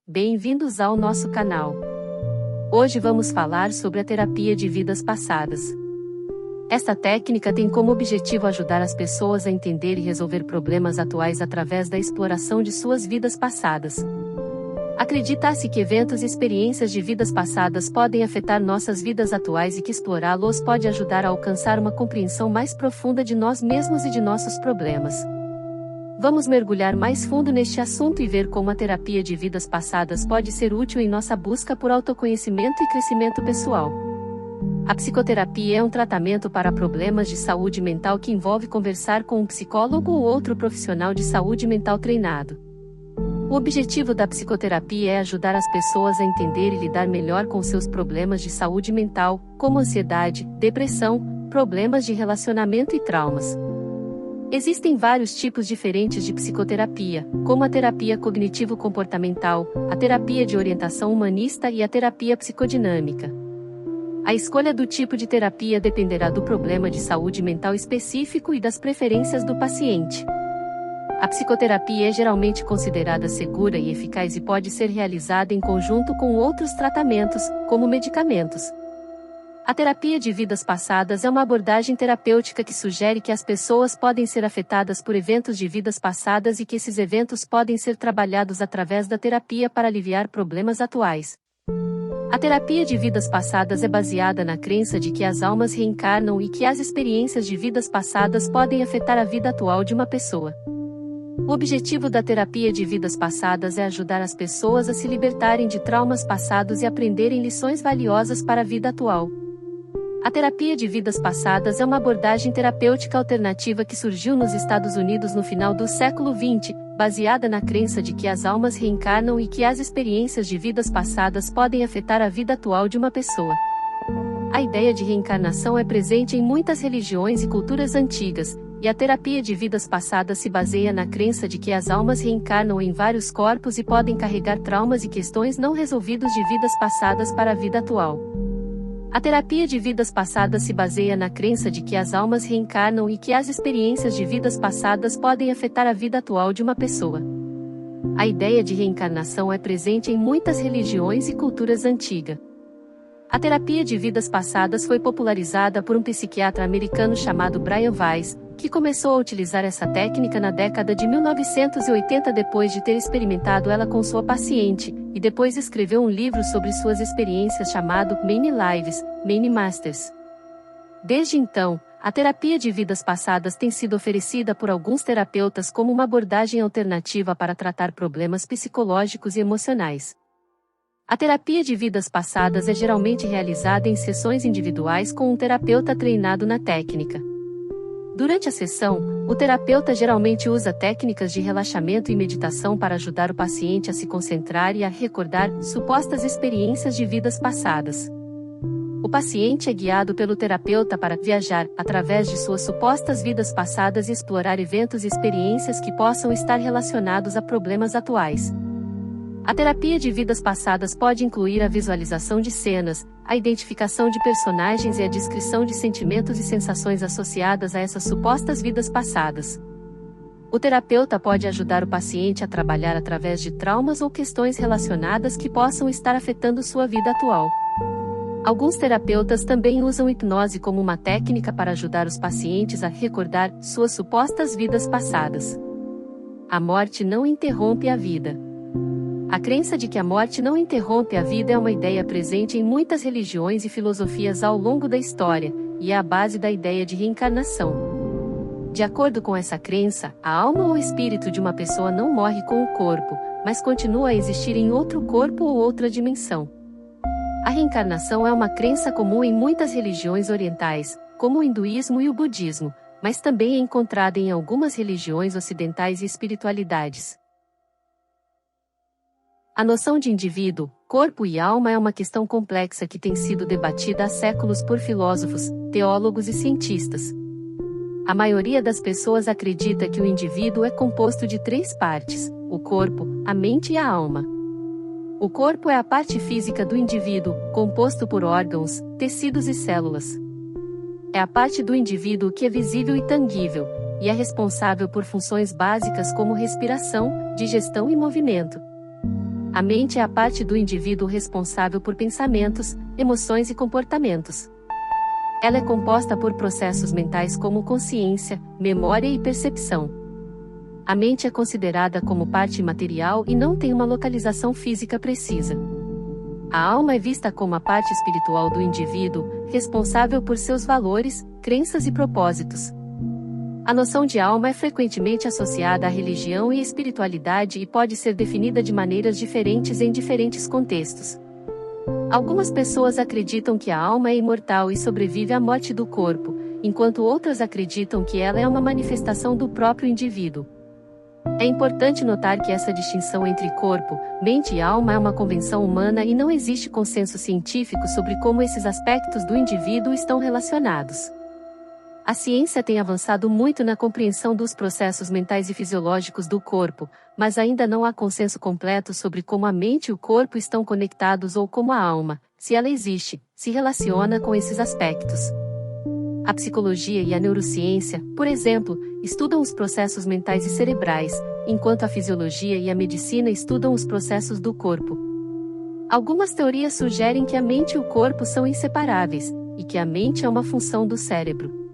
Bem-vindos ao nosso canal. Hoje vamos falar sobre a terapia de vidas passadas. Esta técnica tem como objetivo ajudar as pessoas a entender e resolver problemas atuais através da exploração de suas vidas passadas. Acredita-se que eventos e experiências de vidas passadas podem afetar nossas vidas atuais e que explorá-los pode ajudar a alcançar uma compreensão mais profunda de nós mesmos e de nossos problemas. Vamos mergulhar mais fundo neste assunto e ver como a terapia de vidas passadas pode ser útil em nossa busca por autoconhecimento e crescimento pessoal. A psicoterapia é um tratamento para problemas de saúde mental que envolve conversar com um psicólogo ou outro profissional de saúde mental treinado. O objetivo da psicoterapia é ajudar as pessoas a entender e lidar melhor com seus problemas de saúde mental, como ansiedade, depressão, problemas de relacionamento e traumas. Existem vários tipos diferentes de psicoterapia, como a terapia cognitivo-comportamental, a terapia de orientação humanista e a terapia psicodinâmica. A escolha do tipo de terapia dependerá do problema de saúde mental específico e das preferências do paciente. A psicoterapia é geralmente considerada segura e eficaz e pode ser realizada em conjunto com outros tratamentos, como medicamentos. A terapia de vidas passadas é uma abordagem terapêutica que sugere que as pessoas podem ser afetadas por eventos de vidas passadas e que esses eventos podem ser trabalhados através da terapia para aliviar problemas atuais. A terapia de vidas passadas é baseada na crença de que as almas reencarnam e que as experiências de vidas passadas podem afetar a vida atual de uma pessoa. O objetivo da terapia de vidas passadas é ajudar as pessoas a se libertarem de traumas passados e aprenderem lições valiosas para a vida atual. A terapia de vidas passadas é uma abordagem terapêutica alternativa que surgiu nos Estados Unidos no final do século XX, baseada na crença de que as almas reencarnam e que as experiências de vidas passadas podem afetar a vida atual de uma pessoa. A ideia de reencarnação é presente em muitas religiões e culturas antigas, e a terapia de vidas passadas se baseia na crença de que as almas reencarnam em vários corpos e podem carregar traumas e questões não resolvidos de vidas passadas para a vida atual. A terapia de vidas passadas se baseia na crença de que as almas reencarnam e que as experiências de vidas passadas podem afetar a vida atual de uma pessoa. A ideia de reencarnação é presente em muitas religiões e culturas antigas. A terapia de vidas passadas foi popularizada por um psiquiatra americano chamado Brian Weiss, que começou a utilizar essa técnica na década de 1980 depois de ter experimentado ela com sua paciente, e depois escreveu um livro sobre suas experiências chamado Many Lives, Many Masters. Desde então, a terapia de vidas passadas tem sido oferecida por alguns terapeutas como uma abordagem alternativa para tratar problemas psicológicos e emocionais. A terapia de vidas passadas é geralmente realizada em sessões individuais com um terapeuta treinado na técnica. Durante a sessão, o terapeuta geralmente usa técnicas de relaxamento e meditação para ajudar o paciente a se concentrar e a recordar supostas experiências de vidas passadas. O paciente é guiado pelo terapeuta para viajar através de suas supostas vidas passadas e explorar eventos e experiências que possam estar relacionados a problemas atuais. A terapia de vidas passadas pode incluir a visualização de cenas, a identificação de personagens e a descrição de sentimentos e sensações associadas a essas supostas vidas passadas. O terapeuta pode ajudar o paciente a trabalhar através de traumas ou questões relacionadas que possam estar afetando sua vida atual. Alguns terapeutas também usam hipnose como uma técnica para ajudar os pacientes a recordar suas supostas vidas passadas. A morte não interrompe a vida. A crença de que a morte não interrompe a vida é uma ideia presente em muitas religiões e filosofias ao longo da história, e é a base da ideia de reencarnação. De acordo com essa crença, a alma ou espírito de uma pessoa não morre com o corpo, mas continua a existir em outro corpo ou outra dimensão. A reencarnação é uma crença comum em muitas religiões orientais, como o hinduísmo e o budismo, mas também é encontrada em algumas religiões ocidentais e espiritualidades. A noção de indivíduo, corpo e alma é uma questão complexa que tem sido debatida há séculos por filósofos, teólogos e cientistas. A maioria das pessoas acredita que o indivíduo é composto de três partes: o corpo, a mente e a alma. O corpo é a parte física do indivíduo, composto por órgãos, tecidos e células. É a parte do indivíduo que é visível e tangível, e é responsável por funções básicas como respiração, digestão e movimento. A mente é a parte do indivíduo responsável por pensamentos, emoções e comportamentos. Ela é composta por processos mentais como consciência, memória e percepção. A mente é considerada como parte imaterial e não tem uma localização física precisa. A alma é vista como a parte espiritual do indivíduo, responsável por seus valores, crenças e propósitos. A noção de alma é frequentemente associada à religião e espiritualidade e pode ser definida de maneiras diferentes em diferentes contextos. Algumas pessoas acreditam que a alma é imortal e sobrevive à morte do corpo, enquanto outras acreditam que ela é uma manifestação do próprio indivíduo. É importante notar que essa distinção entre corpo, mente e alma é uma convenção humana e não existe consenso científico sobre como esses aspectos do indivíduo estão relacionados. A ciência tem avançado muito na compreensão dos processos mentais e fisiológicos do corpo, mas ainda não há consenso completo sobre como a mente e o corpo estão conectados ou como a alma, se ela existe, se relaciona com esses aspectos. A psicologia e a neurociência, por exemplo, estudam os processos mentais e cerebrais, enquanto a fisiologia e a medicina estudam os processos do corpo. Algumas teorias sugerem que a mente e o corpo são inseparáveis, e que a mente é uma função do cérebro.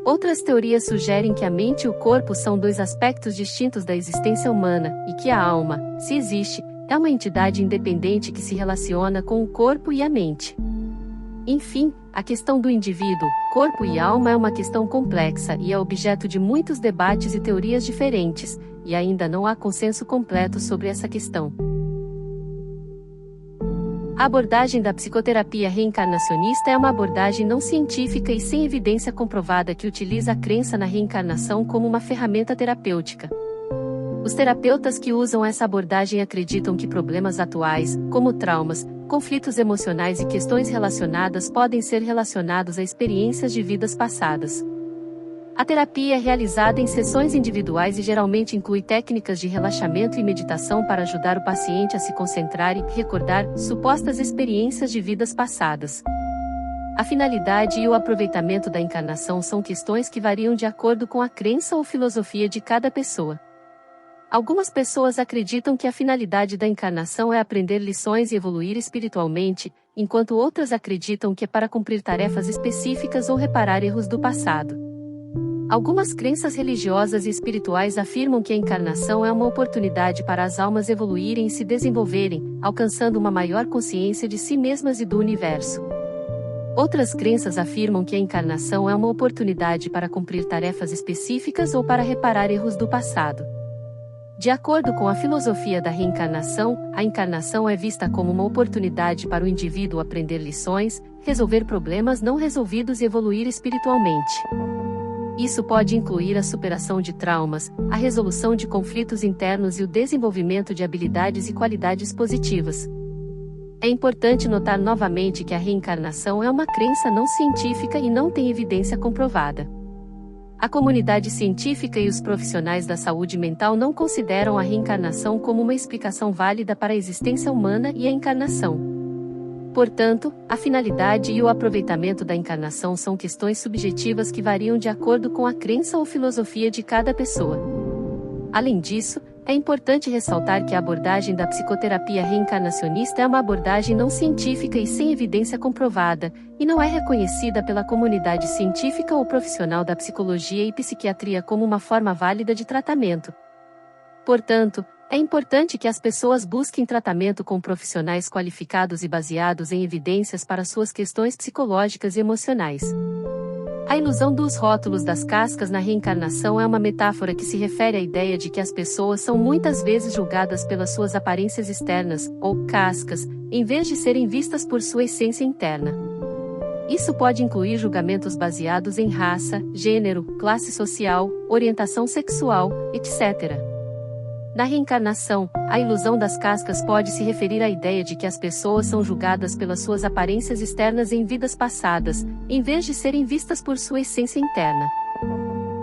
Outras teorias sugerem que a mente e o corpo são dois aspectos distintos da existência humana, e que a alma, se existe, é uma entidade independente que se relaciona com o corpo e a mente. Enfim, a questão do indivíduo, corpo e alma é uma questão complexa e é objeto de muitos debates e teorias diferentes, e ainda não há consenso completo sobre essa questão. A abordagem da psicoterapia reencarnacionista é uma abordagem não científica e sem evidência comprovada que utiliza a crença na reencarnação como uma ferramenta terapêutica. Os terapeutas que usam essa abordagem acreditam que problemas atuais, como traumas, conflitos emocionais e questões relacionadas podem ser relacionados a experiências de vidas passadas. A terapia é realizada em sessões individuais e geralmente inclui técnicas de relaxamento e meditação para ajudar o paciente a se concentrar e recordar supostas experiências de vidas passadas. A finalidade e o aproveitamento da encarnação são questões que variam de acordo com a crença ou filosofia de cada pessoa. Algumas pessoas acreditam que a finalidade da encarnação é aprender lições e evoluir espiritualmente, enquanto outras acreditam que é para cumprir tarefas específicas ou reparar erros do passado. Algumas crenças religiosas e espirituais afirmam que a encarnação é uma oportunidade para as almas evoluírem e se desenvolverem, alcançando uma maior consciência de si mesmas e do universo. Outras crenças afirmam que a encarnação é uma oportunidade para cumprir tarefas específicas ou para reparar erros do passado. De acordo com a filosofia da reencarnação, a encarnação é vista como uma oportunidade para o indivíduo aprender lições, resolver problemas não resolvidos e evoluir espiritualmente. Isso pode incluir a superação de traumas, a resolução de conflitos internos e o desenvolvimento de habilidades e qualidades positivas. É importante notar novamente que a reencarnação é uma crença não científica e não tem evidência comprovada. A comunidade científica e os profissionais da saúde mental não consideram a reencarnação como uma explicação válida para a existência humana e a encarnação. Portanto, a finalidade e o aproveitamento da encarnação são questões subjetivas que variam de acordo com a crença ou filosofia de cada pessoa. Além disso, é importante ressaltar que a abordagem da psicoterapia reencarnacionista é uma abordagem não científica e sem evidência comprovada, e não é reconhecida pela comunidade científica ou profissional da psicologia e psiquiatria como uma forma válida de tratamento. Portanto, é importante que as pessoas busquem tratamento com profissionais qualificados e baseados em evidências para suas questões psicológicas e emocionais. A ilusão dos rótulos das cascas na reencarnação é uma metáfora que se refere à ideia de que as pessoas são muitas vezes julgadas pelas suas aparências externas, ou cascas, em vez de serem vistas por sua essência interna. Isso pode incluir julgamentos baseados em raça, gênero, classe social, orientação sexual, etc. Na reencarnação, a ilusão das cascas pode se referir à ideia de que as pessoas são julgadas pelas suas aparências externas em vidas passadas, em vez de serem vistas por sua essência interna.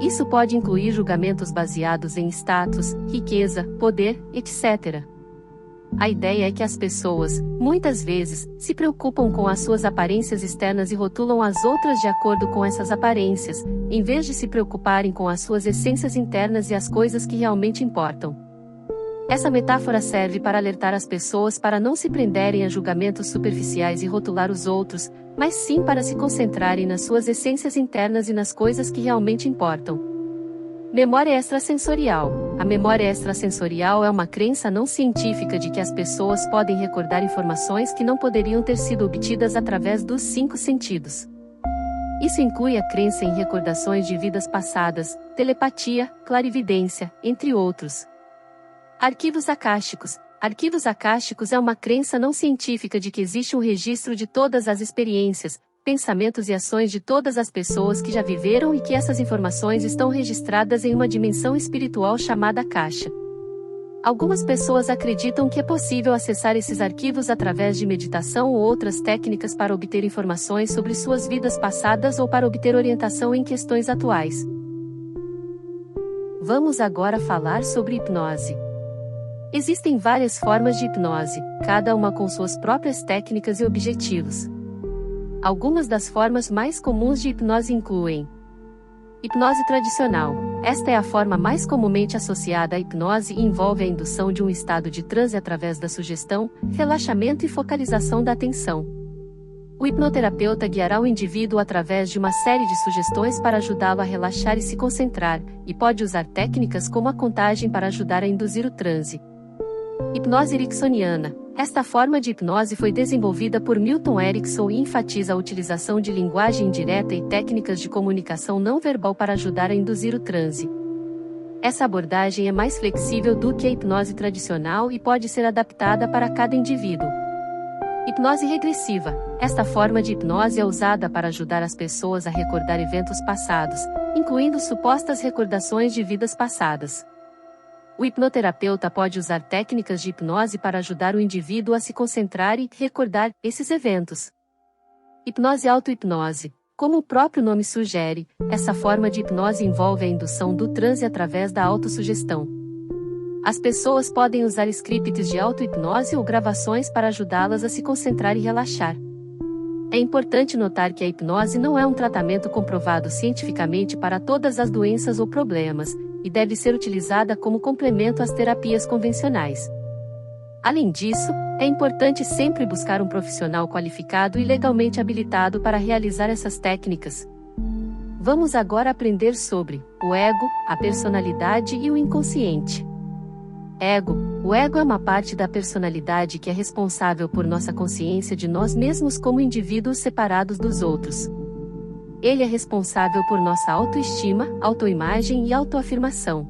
Isso pode incluir julgamentos baseados em status, riqueza, poder, etc. A ideia é que as pessoas, muitas vezes, se preocupam com as suas aparências externas e rotulam as outras de acordo com essas aparências, em vez de se preocuparem com as suas essências internas e as coisas que realmente importam. Essa metáfora serve para alertar as pessoas para não se prenderem a julgamentos superficiais e rotular os outros, mas sim para se concentrarem nas suas essências internas e nas coisas que realmente importam. Memória extrasensorial. A memória extrasensorial é uma crença não científica de que as pessoas podem recordar informações que não poderiam ter sido obtidas através dos 5 sentidos. Isso inclui a crença em recordações de vidas passadas, telepatia, clarividência, entre outros. Arquivos acásticos. Arquivos acásticos é uma crença não científica de que existe um registro de todas as experiências, pensamentos e ações de todas as pessoas que já viveram e que essas informações estão registradas em uma dimensão espiritual chamada caixa. Algumas pessoas acreditam que é possível acessar esses arquivos através de meditação ou outras técnicas para obter informações sobre suas vidas passadas ou para obter orientação em questões atuais. Vamos agora falar sobre hipnose. Existem várias formas de hipnose, cada uma com suas próprias técnicas e objetivos. Algumas das formas mais comuns de hipnose incluem: hipnose tradicional. Esta é a forma mais comumente associada à hipnose e envolve a indução de um estado de transe através da sugestão, relaxamento e focalização da atenção. O hipnoterapeuta guiará o indivíduo através de uma série de sugestões para ajudá-lo a relaxar e se concentrar, e pode usar técnicas como a contagem para ajudar a induzir o transe. Hipnose ericksoniana. Esta forma de hipnose foi desenvolvida por Milton Erickson e enfatiza a utilização de linguagem indireta e técnicas de comunicação não verbal para ajudar a induzir o transe. Essa abordagem é mais flexível do que a hipnose tradicional e pode ser adaptada para cada indivíduo. Hipnose regressiva. Esta forma de hipnose é usada para ajudar as pessoas a recordar eventos passados, incluindo supostas recordações de vidas passadas. O hipnoterapeuta pode usar técnicas de hipnose para ajudar o indivíduo a se concentrar e recordar esses eventos. Hipnose auto-hipnose. Como o próprio nome sugere, essa forma de hipnose envolve a indução do transe através da autossugestão. As pessoas podem usar scripts de auto-hipnose ou gravações para ajudá-las a se concentrar e relaxar. É importante notar que a hipnose não é um tratamento comprovado cientificamente para todas as doenças ou problemas, e deve ser utilizada como complemento às terapias convencionais. Além disso, é importante sempre buscar um profissional qualificado e legalmente habilitado para realizar essas técnicas. Vamos agora aprender sobre o ego, a personalidade e o inconsciente. Ego. O ego é uma parte da personalidade que é responsável por nossa consciência de nós mesmos como indivíduos separados dos outros. Ele é responsável por nossa autoestima, autoimagem e autoafirmação.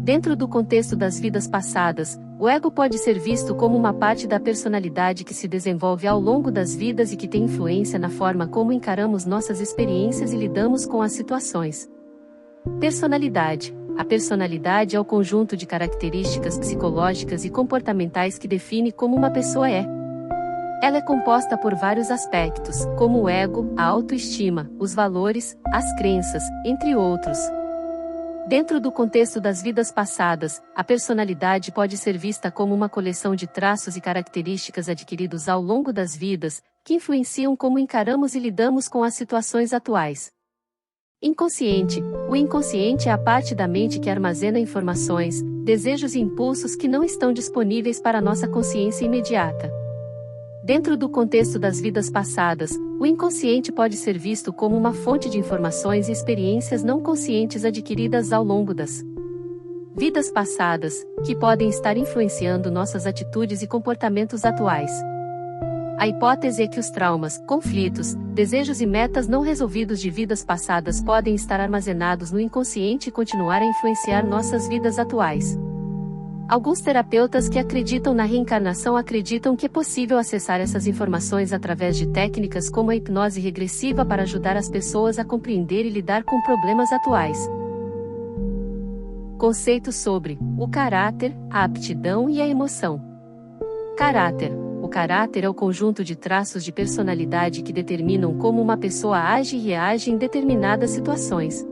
Dentro do contexto das vidas passadas, o ego pode ser visto como uma parte da personalidade que se desenvolve ao longo das vidas e que tem influência na forma como encaramos nossas experiências e lidamos com as situações. Personalidade. A personalidade é o conjunto de características psicológicas e comportamentais que define como uma pessoa é. Ela é composta por vários aspectos, como o ego, a autoestima, os valores, as crenças, entre outros. Dentro do contexto das vidas passadas, a personalidade pode ser vista como uma coleção de traços e características adquiridos ao longo das vidas, que influenciam como encaramos e lidamos com as situações atuais. Inconsciente. O inconsciente é a parte da mente que armazena informações, desejos e impulsos que não estão disponíveis para nossa consciência imediata. Dentro do contexto das vidas passadas, o inconsciente pode ser visto como uma fonte de informações e experiências não conscientes adquiridas ao longo das vidas passadas, que podem estar influenciando nossas atitudes e comportamentos atuais. A hipótese é que os traumas, conflitos, desejos e metas não resolvidos de vidas passadas podem estar armazenados no inconsciente e continuar a influenciar nossas vidas atuais. Alguns terapeutas que acreditam na reencarnação acreditam que é possível acessar essas informações através de técnicas como a hipnose regressiva para ajudar as pessoas a compreender e lidar com problemas atuais. Conceitos sobre o caráter, a aptidão e a emoção. Caráter. O caráter é o conjunto de traços de personalidade que determinam como uma pessoa age e reage em determinadas situações.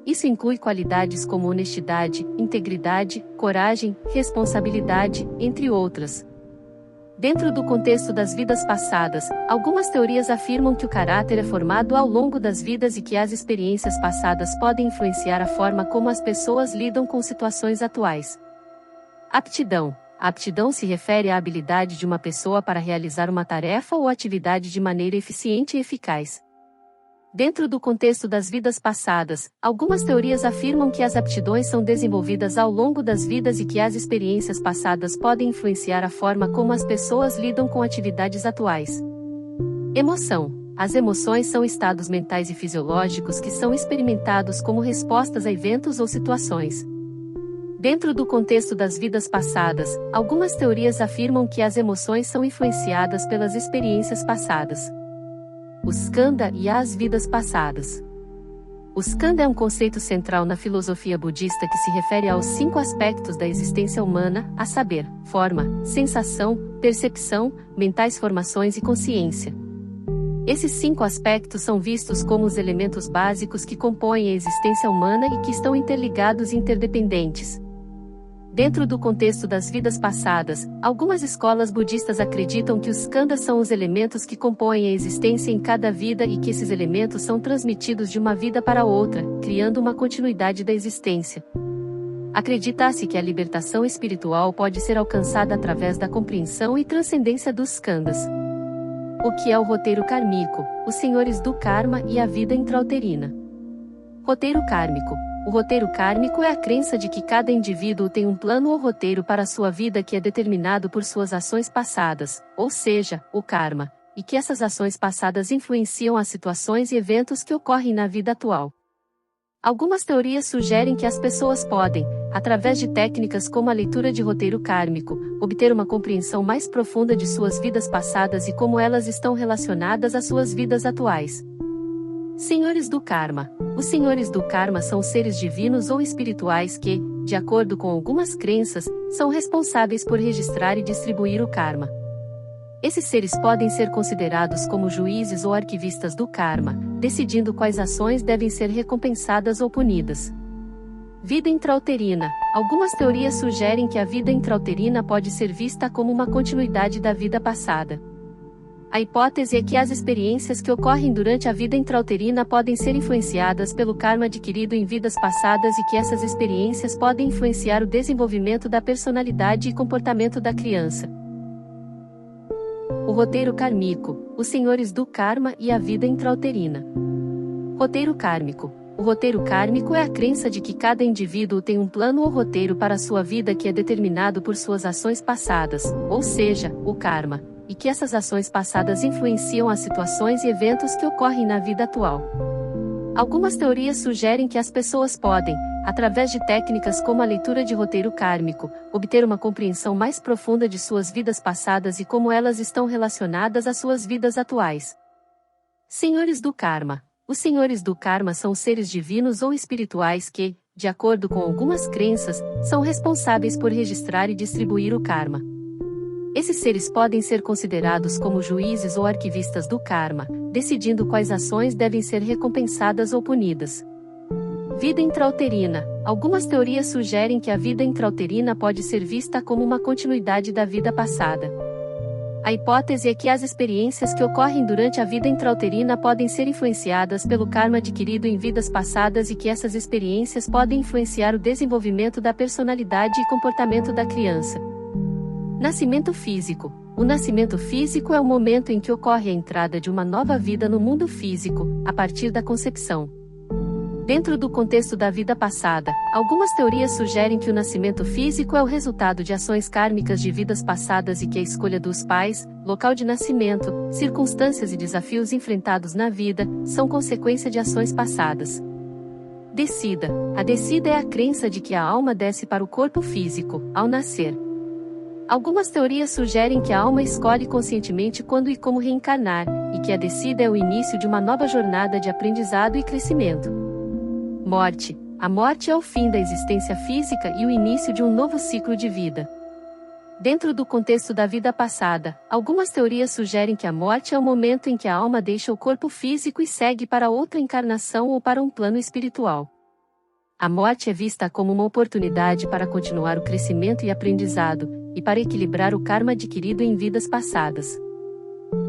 Isso inclui qualidades como honestidade, integridade, coragem, responsabilidade, entre outras. Dentro do contexto das vidas passadas, algumas teorias afirmam que o caráter é formado ao longo das vidas e que as experiências passadas podem influenciar a forma como as pessoas lidam com situações atuais. Aptidão. A aptidão se refere à habilidade de uma pessoa para realizar uma tarefa ou atividade de maneira eficiente e eficaz. Dentro do contexto das vidas passadas, algumas teorias afirmam que as aptidões são desenvolvidas ao longo das vidas e que as experiências passadas podem influenciar a forma como as pessoas lidam com atividades atuais. Emoção. As emoções são estados mentais e fisiológicos que são experimentados como respostas a eventos ou situações. Dentro do contexto das vidas passadas, algumas teorias afirmam que as emoções são influenciadas pelas experiências passadas. O skandha e as vidas passadas. O skandha é um conceito central na filosofia budista que se refere aos 5 aspectos da existência humana, a saber, forma, sensação, percepção, mentais formações e consciência. Esses 5 aspectos são vistos como os elementos básicos que compõem a existência humana e que estão interligados e interdependentes. Dentro do contexto das vidas passadas, algumas escolas budistas acreditam que os skandhas são os elementos que compõem a existência em cada vida e que esses elementos são transmitidos de uma vida para outra, criando uma continuidade da existência. Acredita-se que a libertação espiritual pode ser alcançada através da compreensão e transcendência dos skandhas. O que é o roteiro kármico, os senhores do karma e a vida intrauterina? Roteiro kármico. O roteiro kármico é a crença de que cada indivíduo tem um plano ou roteiro para a sua vida que é determinado por suas ações passadas, ou seja, o karma, e que essas ações passadas influenciam as situações e eventos que ocorrem na vida atual. Algumas teorias sugerem que as pessoas podem, através de técnicas como a leitura de roteiro kármico, obter uma compreensão mais profunda de suas vidas passadas e como elas estão relacionadas às suas vidas atuais. Senhores do Karma. Os senhores do Karma são seres divinos ou espirituais que, de acordo com algumas crenças, são responsáveis por registrar e distribuir o Karma. Esses seres podem ser considerados como juízes ou arquivistas do Karma, decidindo quais ações devem ser recompensadas ou punidas. Vida intrauterina. Algumas teorias sugerem que a vida intrauterina pode ser vista como uma continuidade da vida passada. A hipótese é que as experiências que ocorrem durante a vida intrauterina podem ser influenciadas pelo karma adquirido em vidas passadas e que essas experiências podem influenciar o desenvolvimento da personalidade e comportamento da criança. O roteiro kármico, os senhores do karma e a vida intrauterina. Roteiro kármico. O roteiro kármico é a crença de que cada indivíduo tem um plano ou roteiro para a sua vida que é determinado por suas ações passadas, ou seja, o karma, e que essas ações passadas influenciam as situações e eventos que ocorrem na vida atual. Algumas teorias sugerem que as pessoas podem, através de técnicas como a leitura de roteiro kármico, obter uma compreensão mais profunda de suas vidas passadas e como elas estão relacionadas às suas vidas atuais. Senhores do Karma. Os senhores do Karma são seres divinos ou espirituais que, de acordo com algumas crenças, são responsáveis por registrar e distribuir o Karma. Esses seres podem ser considerados como juízes ou arquivistas do Karma, decidindo quais ações devem ser recompensadas ou punidas. Vida intrauterina. Algumas teorias sugerem que a vida intrauterina pode ser vista como uma continuidade da vida passada. A hipótese é que as experiências que ocorrem durante a vida intrauterina podem ser influenciadas pelo karma adquirido em vidas passadas e que essas experiências podem influenciar o desenvolvimento da personalidade e comportamento da criança. Nascimento físico. O nascimento físico é o momento em que ocorre a entrada de uma nova vida no mundo físico, a partir da concepção. Dentro do contexto da vida passada, algumas teorias sugerem que o nascimento físico é o resultado de ações kármicas de vidas passadas e que a escolha dos pais, local de nascimento, circunstâncias e desafios enfrentados na vida, são consequência de ações passadas. Descida. A descida é a crença de que a alma desce para o corpo físico, ao nascer. Algumas teorias sugerem que a alma escolhe conscientemente quando e como reencarnar, e que a descida é o início de uma nova jornada de aprendizado e crescimento. Morte. A morte é o fim da existência física e o início de um novo ciclo de vida. Dentro do contexto da vida passada, algumas teorias sugerem que a morte é o momento em que a alma deixa o corpo físico e segue para outra encarnação ou para um plano espiritual. A morte é vista como uma oportunidade para continuar o crescimento e aprendizado, e para equilibrar o karma adquirido em vidas passadas.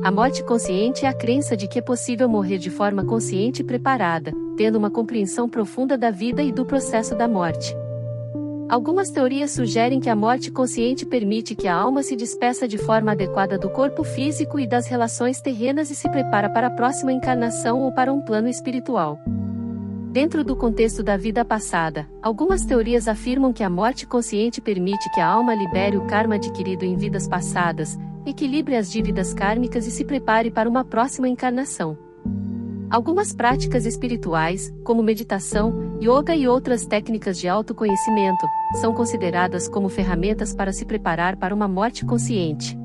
A morte consciente é a crença de que é possível morrer de forma consciente e preparada, tendo uma compreensão profunda da vida e do processo da morte. Algumas teorias sugerem que a morte consciente permite que a alma se despeça de forma adequada do corpo físico e das relações terrenas e se prepara para a próxima encarnação ou para um plano espiritual. Dentro do contexto da vida passada, algumas teorias afirmam que a morte consciente permite que a alma libere o karma adquirido em vidas passadas, equilibre as dívidas kármicas e se prepare para uma próxima encarnação. Algumas práticas espirituais, como meditação, yoga e outras técnicas de autoconhecimento, são consideradas como ferramentas para se preparar para uma morte consciente.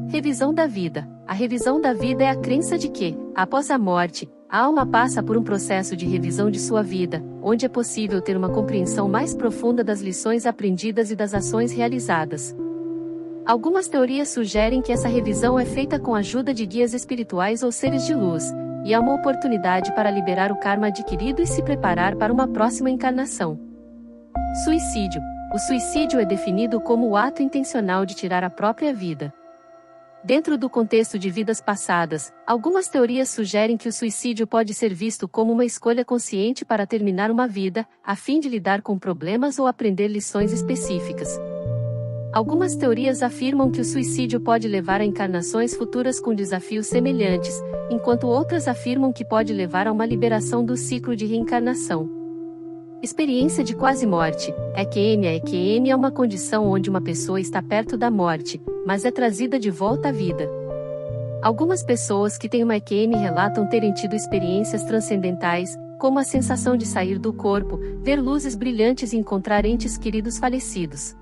Revisão da vida. A revisão da vida é a crença de que, após a morte, a alma passa por um processo de revisão de sua vida, onde é possível ter uma compreensão mais profunda das lições aprendidas e das ações realizadas. Algumas teorias sugerem que essa revisão é feita com a ajuda de guias espirituais ou seres de luz, e é uma oportunidade para liberar o karma adquirido e se preparar para uma próxima encarnação. Suicídio. O suicídio é definido como o ato intencional de tirar a própria vida. Dentro do contexto de vidas passadas, algumas teorias sugerem que o suicídio pode ser visto como uma escolha consciente para terminar uma vida, a fim de lidar com problemas ou aprender lições específicas. Algumas teorias afirmam que o suicídio pode levar a encarnações futuras com desafios semelhantes, enquanto outras afirmam que pode levar a uma liberação do ciclo de reencarnação. Experiência de quase-morte. EQM. A EQM é uma condição onde uma pessoa está perto da morte, mas é trazida de volta à vida. Algumas pessoas que têm uma EQM relatam terem tido experiências transcendentais, como a sensação de sair do corpo, ver luzes brilhantes e encontrar entes queridos falecidos.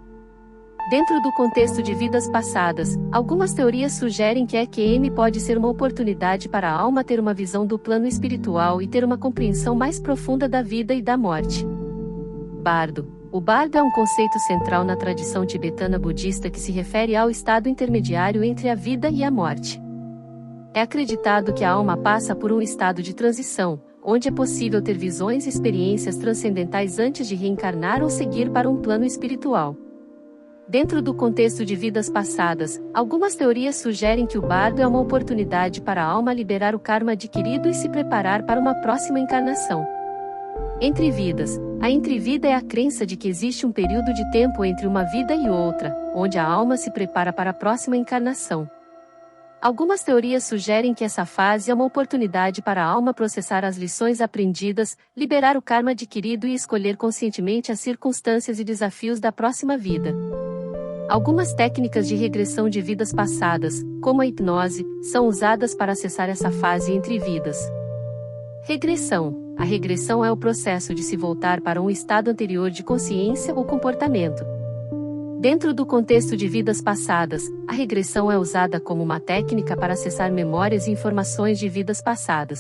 Dentro do contexto de vidas passadas, algumas teorias sugerem que a EQM pode ser uma oportunidade para a alma ter uma visão do plano espiritual e ter uma compreensão mais profunda da vida e da morte. Bardo. O bardo é um conceito central na tradição tibetana budista que se refere ao estado intermediário entre a vida e a morte. É acreditado que a alma passa por um estado de transição, onde é possível ter visões e experiências transcendentais antes de reencarnar ou seguir para um plano espiritual. Dentro do contexto de vidas passadas, algumas teorias sugerem que o bardo é uma oportunidade para a alma liberar o karma adquirido e se preparar para uma próxima encarnação. Entrevidas. A entrevida é a crença de que existe um período de tempo entre uma vida e outra, onde a alma se prepara para a próxima encarnação. Algumas teorias sugerem que essa fase é uma oportunidade para a alma processar as lições aprendidas, liberar o karma adquirido e escolher conscientemente as circunstâncias e desafios da próxima vida. Algumas técnicas de regressão de vidas passadas, como a hipnose, são usadas para acessar essa fase entre vidas. Regressão. A regressão é o processo de se voltar para um estado anterior de consciência ou comportamento. Dentro do contexto de vidas passadas, a regressão é usada como uma técnica para acessar memórias e informações de vidas passadas.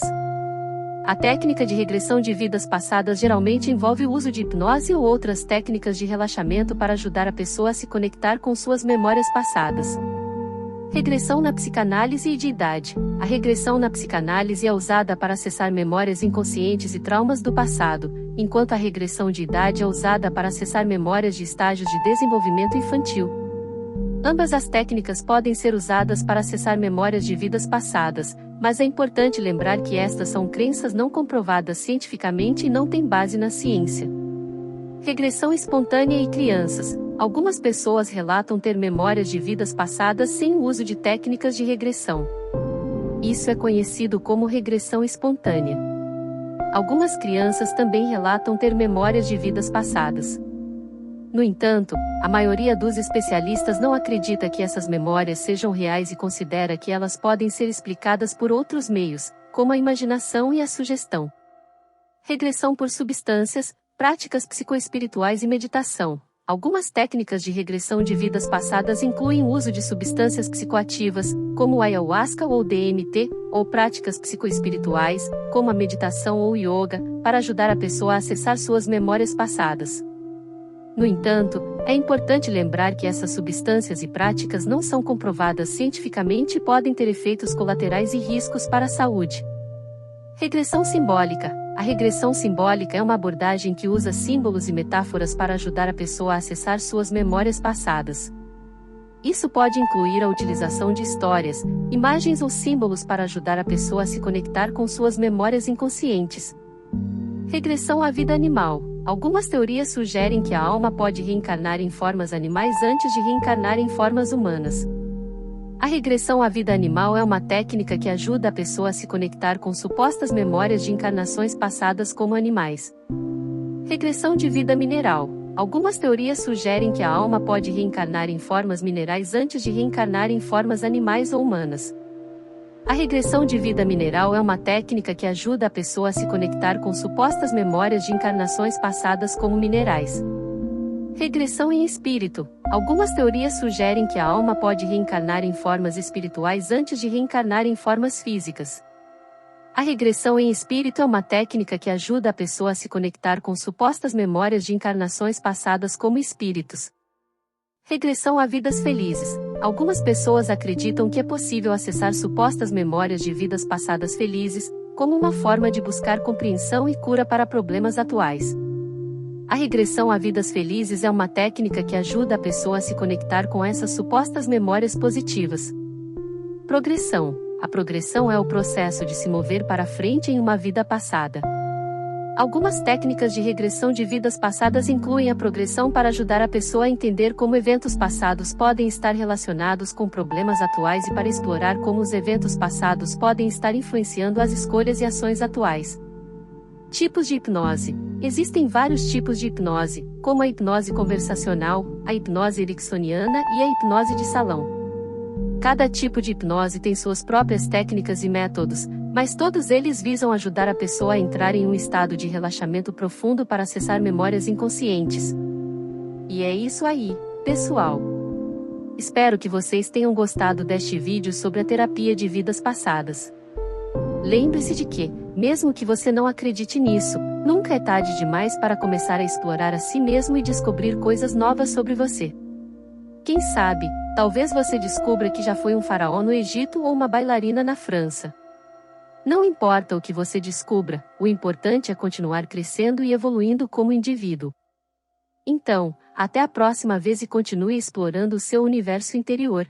A técnica de regressão de vidas passadas geralmente envolve o uso de hipnose ou outras técnicas de relaxamento para ajudar a pessoa a se conectar com suas memórias passadas. Regressão na psicanálise e de idade. A regressão na psicanálise é usada para acessar memórias inconscientes e traumas do passado, enquanto a regressão de idade é usada para acessar memórias de estágios de desenvolvimento infantil. Ambas as técnicas podem ser usadas para acessar memórias de vidas passadas, mas é importante lembrar que estas são crenças não comprovadas cientificamente e não têm base na ciência. Regressão espontânea e crianças. Algumas pessoas relatam ter memórias de vidas passadas sem o uso de técnicas de regressão. Isso é conhecido como regressão espontânea. Algumas crianças também relatam ter memórias de vidas passadas. No entanto, a maioria dos especialistas não acredita que essas memórias sejam reais e considera que elas podem ser explicadas por outros meios, como a imaginação e a sugestão. Regressão por substâncias, práticas psicoespirituais e meditação. Algumas técnicas de regressão de vidas passadas incluem o uso de substâncias psicoativas, como o ayahuasca ou DMT, ou práticas psicoespirituais, como a meditação ou yoga, para ajudar a pessoa a acessar suas memórias passadas. No entanto, é importante lembrar que essas substâncias e práticas não são comprovadas cientificamente e podem ter efeitos colaterais e riscos para a saúde. Regressão simbólica. A regressão simbólica é uma abordagem que usa símbolos e metáforas para ajudar a pessoa a acessar suas memórias passadas. Isso pode incluir a utilização de histórias, imagens ou símbolos para ajudar a pessoa a se conectar com suas memórias inconscientes. Regressão à vida animal. Algumas teorias sugerem que a alma pode reencarnar em formas animais antes de reencarnar em formas humanas. A regressão à vida animal é uma técnica que ajuda a pessoa a se conectar com supostas memórias de encarnações passadas como animais. Regressão de vida mineral. Algumas teorias sugerem que a alma pode reencarnar em formas minerais antes de reencarnar em formas animais ou humanas. A regressão de vida mineral é uma técnica que ajuda a pessoa a se conectar com supostas memórias de encarnações passadas como minerais. Regressão em espírito. Algumas teorias sugerem que a alma pode reencarnar em formas espirituais antes de reencarnar em formas físicas. A regressão em espírito é uma técnica que ajuda a pessoa a se conectar com supostas memórias de encarnações passadas como espíritos. Regressão a vidas felizes. Algumas pessoas acreditam que é possível acessar supostas memórias de vidas passadas felizes, como uma forma de buscar compreensão e cura para problemas atuais. A regressão a vidas felizes é uma técnica que ajuda a pessoa a se conectar com essas supostas memórias positivas. Progressão. A progressão é o processo de se mover para frente em uma vida passada. Algumas técnicas de regressão de vidas passadas incluem a progressão para ajudar a pessoa a entender como eventos passados podem estar relacionados com problemas atuais e para explorar como os eventos passados podem estar influenciando as escolhas e ações atuais. Tipos de hipnose. Existem vários tipos de hipnose, como a hipnose conversacional, a hipnose ericksoniana e a hipnose de salão. Cada tipo de hipnose tem suas próprias técnicas e métodos, mas todos eles visam ajudar a pessoa a entrar em um estado de relaxamento profundo para acessar memórias inconscientes. E é isso aí, pessoal! Espero que vocês tenham gostado deste vídeo sobre a terapia de vidas passadas. Lembre-se de que, mesmo que você não acredite nisso, nunca é tarde demais para começar a explorar a si mesmo e descobrir coisas novas sobre você. Quem sabe, talvez você descubra que já foi um faraó no Egito ou uma bailarina na França. Não importa o que você descubra, o importante é continuar crescendo e evoluindo como indivíduo. Então, até a próxima vez e continue explorando o seu universo interior.